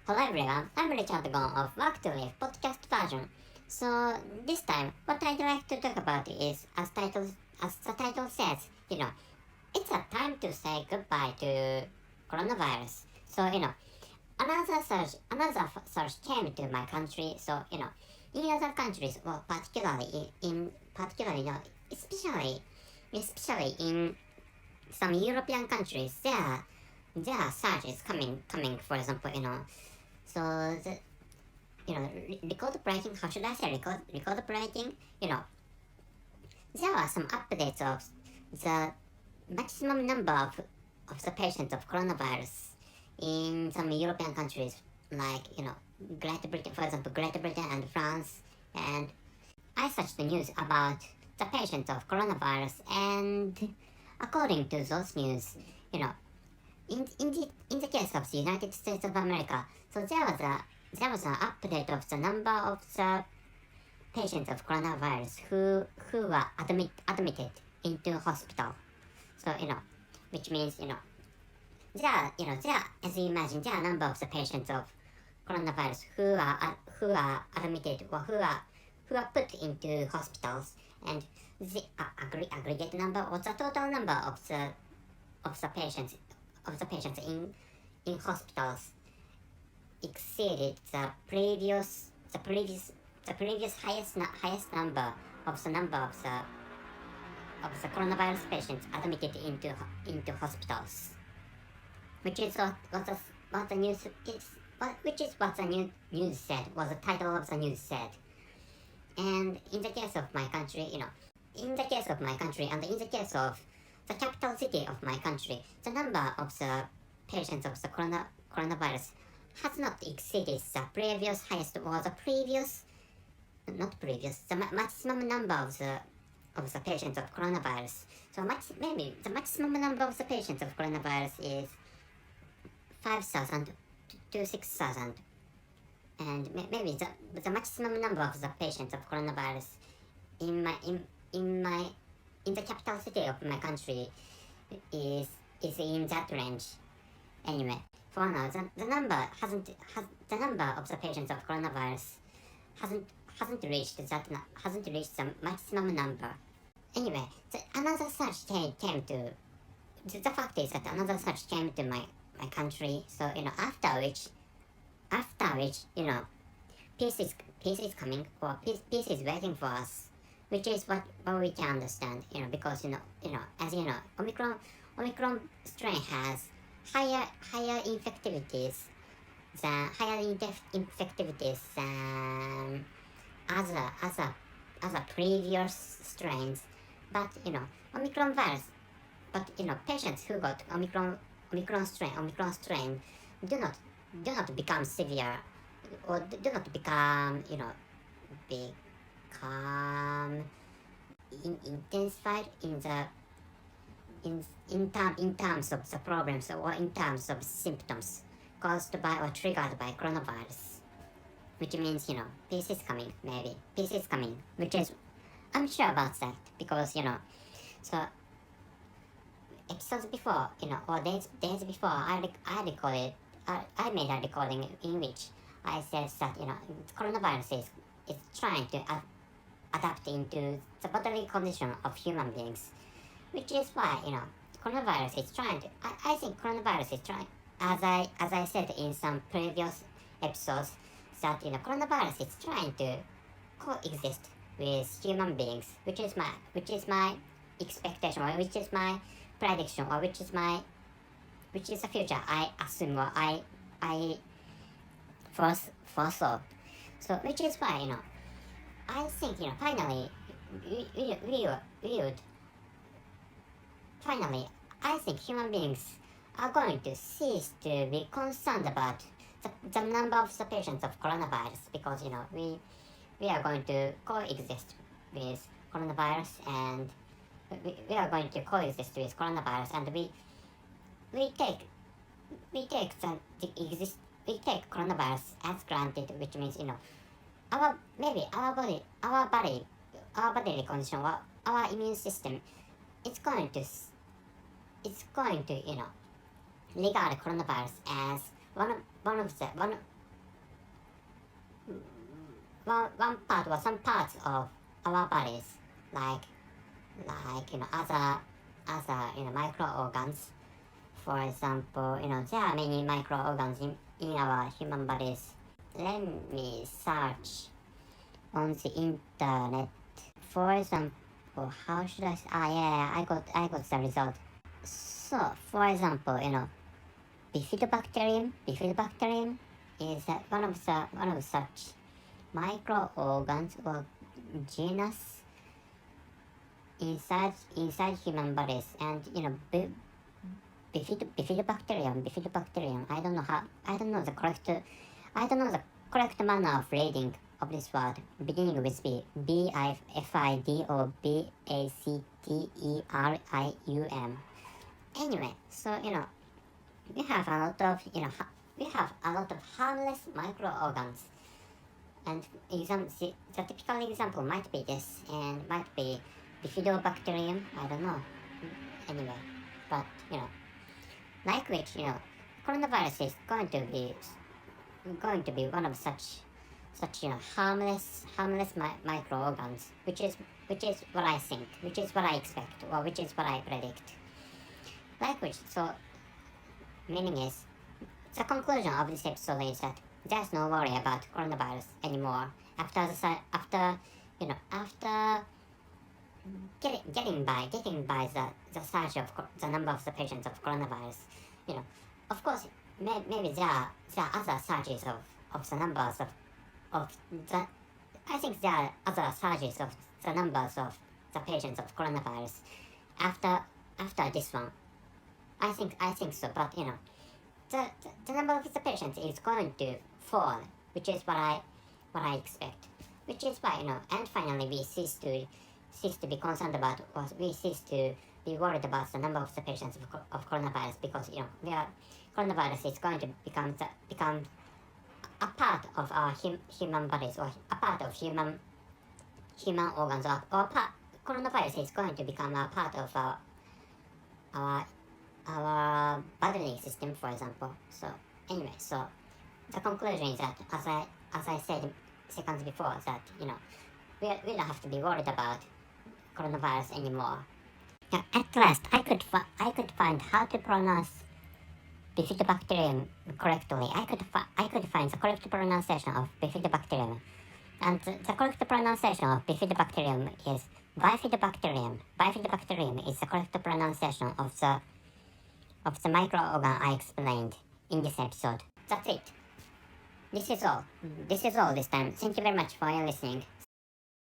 Hello everyone, I'm Richard Gon of Work to Live podcast version. So this time, what I'd like to talk about is, as the title says, it's a time to say goodbye to coronavirus. So another surge came to my country. So in other countries, well, particularly, especially in some European countries, there are surges coming. For example, so the record breaking. How should I say record breaking? There are some updates of the maximum number of the patients of coronavirus in some European countries, like Great Britain, for example, Great Britain and France. And I searched the news about the patients of coronavirus, and according to those news, you know, in the case of the United States of America, so there was an update of the number of the patients of coronavirus who were admitted into hospital. So which means there, as you imagine, there are a number of the patients of coronavirus who are admitted, or who are put into hospitals, and the aggregate number, or the total number of the patients in hospitals exceeded the previous highest number of the coronavirus patients admitted into hospitals, which is what the news is. Which is what the news said, was the title of the news said. And in the case of my country, and in the case of the capital city of my country, the number of the patients of the coronavirus has not exceeded the previous highest, or the maximum number of the patients of coronavirus. So maybe the maximum number of the patients of coronavirus is 5,000 to 6,000, and maybe the maximum number of the patients of coronavirus in the capital city of my country is in that range. Anyway, for now, the number of the patients of coronavirus hasn't reached the maximum number. Anyway, another surge came to. The fact is that another surge came to my country. So after which peace is coming, or peace is waiting for us, which is what we can understand. Because as Omicron strain has higher infectivities than other previous strains. But Omicron virus. But patients who got Omicron strain do not become severe, or do not become intensified in terms of the problems, or in terms of symptoms caused by or triggered by coronavirus. Which means peace is coming. Maybe peace is coming, which is, I'm sure about that, because so episodes before, or days before, I made a recording in which I said that coronavirus is trying to adapt into the bodily condition of human beings, which is why coronavirus is trying to. I think coronavirus is trying, as I said in some previous episodes, that coronavirus is trying to coexist with human beings, which is my expectation, or which is my prediction, or which is the future I assume, or I foresaw. So which is why I think finally we would finally, I think human beings are going to cease to be concerned about the number of the patients of coronavirus, because we are going to coexist with coronavirus, and we are going to coexist with coronavirus, and we take coronavirus as granted, which means our bodily condition, or our immune system, it's going to regard coronavirus as one one part or some parts of our bodies, like other micro-organs. For example, there are many micro-organs in our human bodies. Let me search on the internet. For example, how should I say? Yeah, I got the result. So, for example, bifidobacterium is one of such microorgans or genus inside human bodies, and bifidobacterium. I don't know the correct manner of reading of this word, beginning with bifidobacterium. Anyway, so we have a lot of harmless microorgans, and the typical example might be this, and might be bifidobacterium. I don't know. Anyway, but like which coronavirus is going to be one of such harmless microorgans, which is what I think, which is what I expect, or which is what I predict. Like which, so meaning is, the conclusion of this episode is that there's no worry about coronavirus anymore after getting by the surge of the number of the patients of coronavirus. Of course, maybe there are other surges of the numbers of the. I think there are other surges of the numbers of the patients of coronavirus after this one. I think so, but the number of the patients is going to fall, which is what I expect. Which is why and finally we cease to be concerned about, or we cease to be worried about the number of the patients of coronavirus, because coronavirus is going to become a part of our human bodies, or a part of human organs, coronavirus is going to become a part of our bodily system, for example. So anyway, so the conclusion is that, as I said seconds before, that we don't have to be worried about coronavirus anymore. Now, at last, I could find how to pronounce bifidobacterium correctly. I could find the correct pronunciation of bifidobacterium, and the correct pronunciation of bifidobacterium is bifidobacterium. Bifidobacterium is the correct pronunciation of the microorgan I explained in this episode. That's it. This is all this time. Thank you very much for your listening.